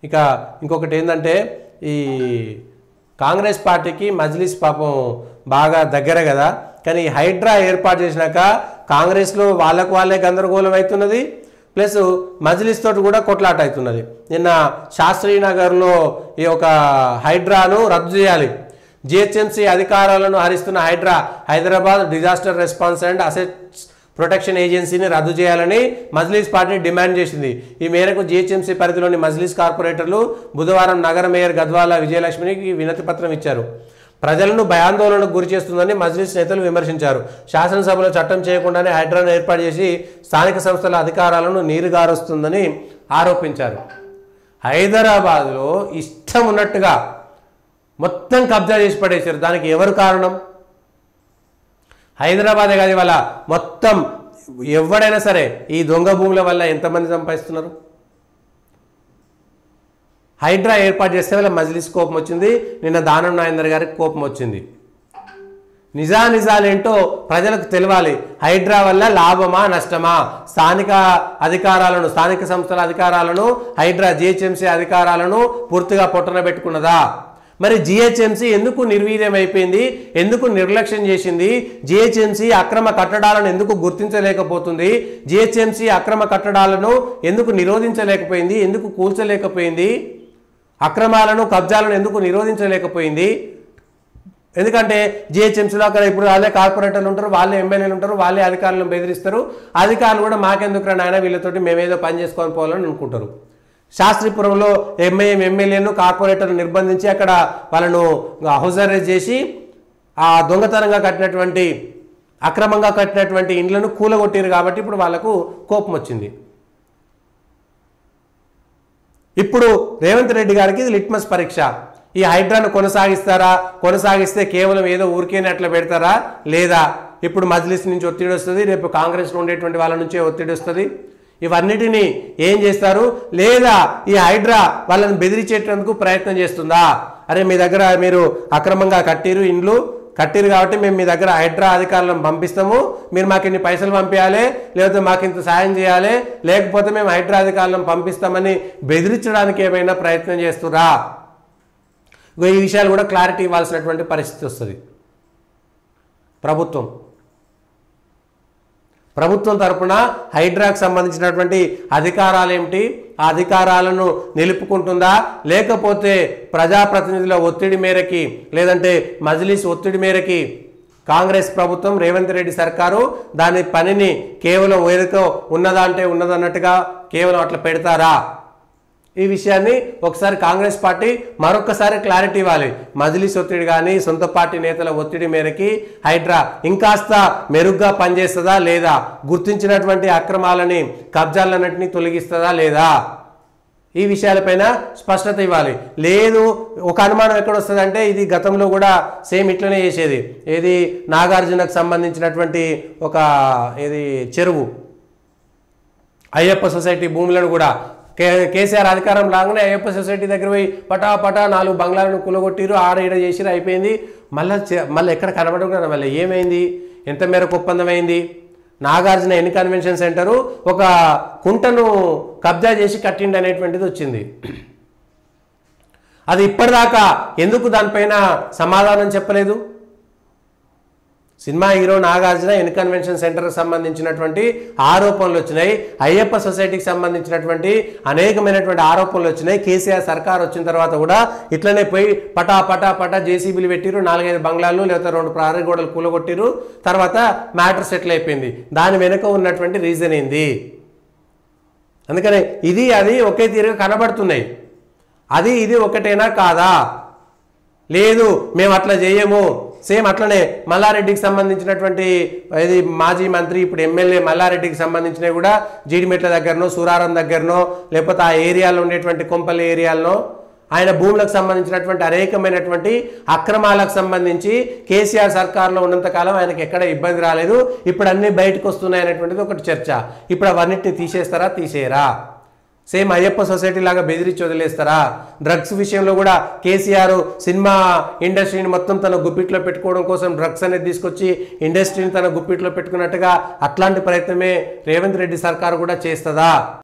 ఇక ఇంకొకటి ఏంటంటే ఈ కాంగ్రెస్ పార్టీకి మజ్లిస్ పాపం బాగా దగ్గర కదా, కానీ హైడ్రా ఏర్పాటు చేసినాక కాంగ్రెస్లో వాళ్ళే గందరగోళం అవుతున్నది, ప్లస్ మజ్లిస్ తోటి కూడా కొట్లాట అవుతున్నది. నిన్న శాస్త్రీనగర్లో ఈ యొక్క హైడ్రాను రద్దు చేయాలి, జిహెచ్ఎంసీ అధికారాలను హరిస్తున్న Hyderabad disaster response and assets protection ఏజెన్సీని రద్దు చేయాలని మజ్లిస్ పార్టీ డిమాండ్ చేసింది. ఈ మేరకు జిహెచ్ఎంసీ పరిధిలోని మజ్లిస్ కార్పొరేటర్లు బుధవారం నగర మేయర్ గద్వాల విజయలక్ష్మికి వినతి పత్రం ఇచ్చారు. ప్రజలను భయాందోళనకు గురి చేస్తుందని మజ్లిస్ నేతలు విమర్శించారు. శాసనసభలో చట్టం చేయకుండానే హైడ్రాను ఏర్పాటు చేసి స్థానిక సంస్థల అధికారాలను నీరుగారుస్తుందని ఆరోపించారు. హైదరాబాద్లో ఇష్టం ఉన్నట్టుగా మొత్తం కబ్జా చేసి పడేశారు. దానికి ఎవరు కారణం? హైదరాబాదే కాదు, ఇవాళ మొత్తం ఎవడైనా సరే ఈ దొంగ భూముల వల్ల ఎంతమంది సంపాదిస్తున్నారు. హైడ్రా ఏర్పాటు చేస్తే వాళ్ళ మజ్లిస్ కోపం వచ్చింది, నిన్న దానం నాగేందర్ గారికి కోపం వచ్చింది. నిజాలేంటో ప్రజలకు తెలియాలి. హైడ్రా వల్ల లాభమా నష్టమా? స్థానిక సంస్థల అధికారాలను హైడ్రా జిహెచ్ఎంసీ అధికారాలను పూర్తిగా పొట్టన పెట్టుకున్నదా? మరి జిహెచ్ఎంసీ ఎందుకు నిర్వీర్యమైపోయింది? ఎందుకు నిర్లక్ష్యం చేసింది? జిహెచ్ఎంసీ అక్రమ కట్టడాలను ఎందుకు గుర్తించలేకపోతుంది? జిహెచ్ఎంసీ అక్రమ కట్టడాలను ఎందుకు నిరోధించలేకపోయింది? ఎందుకు కూల్చలేకపోయింది? అక్రమాలను కబ్జాలను ఎందుకు నిరోధించలేకపోయింది? ఎందుకంటే జిహెచ్ఎంసీలో అక్కడ ఇప్పుడు వాళ్ళే కార్పొరేటర్లు ఉంటారు, వాళ్ళే ఎమ్మెల్యేలు ఉంటారు, వాళ్ళే అధికారులను బెదిరిస్తారు. అధికారులు కూడా మాకెందుకు నాయన వీళ్ళతోటి మేమేదో పని చేసుకొని పోవాలని అనుకుంటారు. శాస్త్రీపురంలో ఎమ్మెల్యేను కార్పొరేటర్లు నిర్బంధించి అక్కడ వాళ్ళను హౌస్ అరెస్ట్ చేసి ఆ దొంగతనంగా కట్టినటువంటి అక్రమంగా కట్టినటువంటి ఇండ్లను కూలగొట్టారు. కాబట్టి ఇప్పుడు వాళ్ళకు కోపం వచ్చింది. ఇప్పుడు రేవంత్ రెడ్డి గారికి ఇది లిట్మస్ పరీక్ష. ఈ హైడ్రాను కొనసాగిస్తారా? కొనసాగిస్తే కేవలం ఏదో ఊరికేనే అట్లా పెడతారా లేదా? ఇప్పుడు మజ్లిస్ నుంచి ఒత్తిడి వస్తుంది, రేపు కాంగ్రెస్లో ఉండేటువంటి వాళ్ళ నుంచే ఒత్తిడి వస్తుంది. ఇవన్నిటినీ ఏం చేస్తారు? లేదా ఈ హైడ్రా వాళ్ళని బెదిరించేటందుకు ప్రయత్నం చేస్తుందా? అరే మీ దగ్గర మీరు అక్రమంగా ఇండ్లు కట్టిరు కాబట్టి మేము మీ దగ్గర హైడ్రా అధికారులను పంపిస్తాము, మీరు మాకు ఇన్ని పైసలు పంపించాలి, లేకపోతే మాకు ఇంత సాయం చేయాలి, లేకపోతే మేము హైడ్రా అధికారులను పంపిస్తామని బెదిరించడానికి ఏమైనా ప్రయత్నం చేస్తురా? ఈ విషయాలు కూడా క్లారిటీ ఇవ్వాల్సినటువంటి పరిస్థితి వస్తుంది. ప్రభుత్వం తరపున హైడ్రాకు సంబంధించినటువంటి అధికారాలు ఏమిటి? ఆ అధికారాలను నిలుపుకుంటుందా, లేకపోతే ప్రజాప్రతినిధుల ఒత్తిడి మేరకి, లేదంటే మజ్లిస్ ఒత్తిడి మేరకి కాంగ్రెస్ ప్రభుత్వం రేవంత్ రెడ్డి సర్కారు దాని పనిని కేవలం ఏదో ఉన్నదా అంటే ఉన్నదన్నట్టుగా కేవలం అట్లా పెడతారా? ఈ విషయాన్ని ఒకసారి కాంగ్రెస్ పార్టీ మరొకసారి క్లారిటీ ఇవ్వాలి. మజ్లిస్ ఒత్తిడి కానీ సొంత పార్టీ నేతల ఒత్తిడి మేరకి హైడ్రా ఇంకాస్త మెరుగ్గా పనిచేస్తుందా లేదా? గుర్తించినటువంటి అక్రమాలని కబ్జాలన్నింటినీ తొలగిస్తుందా లేదా? ఈ విషయాలపైన స్పష్టత ఇవ్వాలి. లేదు ఒక అనుమానం ఎక్కడ వస్తుందంటే ఇది గతంలో కూడా సేమ్ ఇట్లనే చేసేది. ఏది నాగార్జునకు సంబంధించినటువంటి ఒక చెరువు అయ్యప్ప సొసైటీ భూములను కూడా కేసీఆర్ అధికారం లాగానే అయ్యప్ప సొసైటీ దగ్గర పోయి పటా 4 బంగ్లాలను కూలగొట్టిరు, ఆడ చేసిరు, అయిపోయింది. మళ్ళీ ఎక్కడ కనబడకుండా మళ్ళీ ఏమైంది? ఎంత మేరకు ఒప్పందమైంది? నాగార్జున ఎన్ని కన్వెన్షన్ సెంటరు ఒక కుంటను కబ్జా చేసి కట్టిండి అనేటువంటిది వచ్చింది. అది ఇప్పటిదాకా ఎందుకు దానిపైన సమాధానం చెప్పలేదు? సినిమా హీరో నాగార్జున ఎన్ కన్వెన్షన్ సెంటర్కి సంబంధించినటువంటి ఆరోపణలు వచ్చినాయి, అయ్యప్ప సొసైటీకి సంబంధించినటువంటి అనేకమైనటువంటి ఆరోపణలు వచ్చినాయి. కేసీఆర్ సర్కార్ వచ్చిన తర్వాత కూడా ఇట్లనే పోయి పటా జేసీబీలు పెట్టిరు, 4-5 బంగ్లాలు లేకపోతే 2 ప్రహరీ గోడలు కూలగొట్టిరు. తర్వాత మ్యాటర్ సెటిల్ అయిపోయింది. దాని వెనుక ఉన్నటువంటి రీజన్ ఏంది? అందుకని ఇది అది ఒకే తీరుగా కనబడుతున్నాయి. అది ఇది ఒకటేనా కాదా? లేదు మేము అట్లా చేయము. సేమ్ అట్లనే మల్లారెడ్డికి సంబంధించినటువంటి ఇది మాజీ మంత్రి ఇప్పుడు ఎమ్మెల్యే మల్లారెడ్డికి సంబంధించినవి కూడా జీడిమెట్ల దగ్గరనో సూరారం దగ్గరనో లేకపోతే ఆ ఏరియాలో ఉండేటువంటి కొంపల్లి ఏరియాల్లో ఆయన భూములకు సంబంధించినటువంటి అనేకమైనటువంటి అక్రమాలకు సంబంధించి కేసీఆర్ సర్కార్లో ఉన్నంతకాలం ఆయనకి ఎక్కడ ఇబ్బంది రాలేదు. ఇప్పుడు అన్నీ బయటకు వస్తున్నాయి అనేటువంటిది ఒకటి చర్చ. ఇప్పుడు అవన్నిటిని తీసేస్తారా తీసేయరా? సేమ్ అయ్యప్ప సొసైటీ లాగా బెదిరించి వదిలేస్తారా? డ్రగ్స్ విషయంలో కూడా కేసీఆర్ సినిమా ఇండస్ట్రీని మొత్తం తన గుప్పిట్లో పెట్టుకోవడం కోసం డ్రగ్స్ అనేది తీసుకొచ్చి ఇండస్ట్రీని తన గుప్పిట్లో పెట్టుకున్నట్టుగా అట్లాంటి ప్రయత్నమే రేవంత్ రెడ్డి సర్కారు కూడా చేస్తుందా?